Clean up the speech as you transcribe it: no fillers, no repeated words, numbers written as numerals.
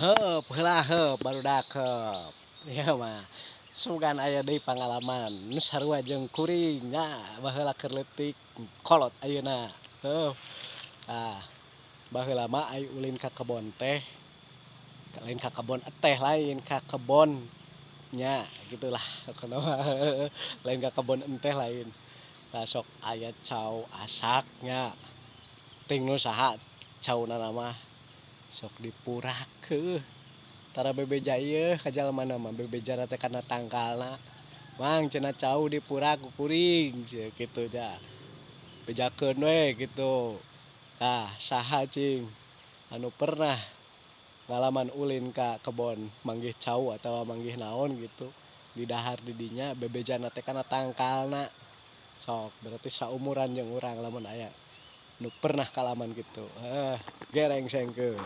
heula heup barudak heup. Ieu mah sugan aya deui pangalaman nu sarua jeung kuring nya baheula keur leutik kolot ayeuna. Heuh. Tah baheula mah ai ulin ka kebon teh, lain ka kebon teh lain ka kebon nya gitulah pokona mah lain ka kebon teh lain. Tah sok aya cau asak nya ting nu saha cauna mah sok dipurak heuh. Tara bebeja ieu ka jalemana mah bebejana teh kana tangkalna. Mang cenah cau dipurak ku kuring cenah kitu nya. Bejakeun we gitu. Tah saha cing anu pernah ngalaman ulin ka kebon manggih cau atawa manggih naon gitu di dahar di dinya bebejana teh kana tangkalna. Sok berarti saumuran jeung urang lamun aya nu pernah kalaman kitu. Gereng sengkeun.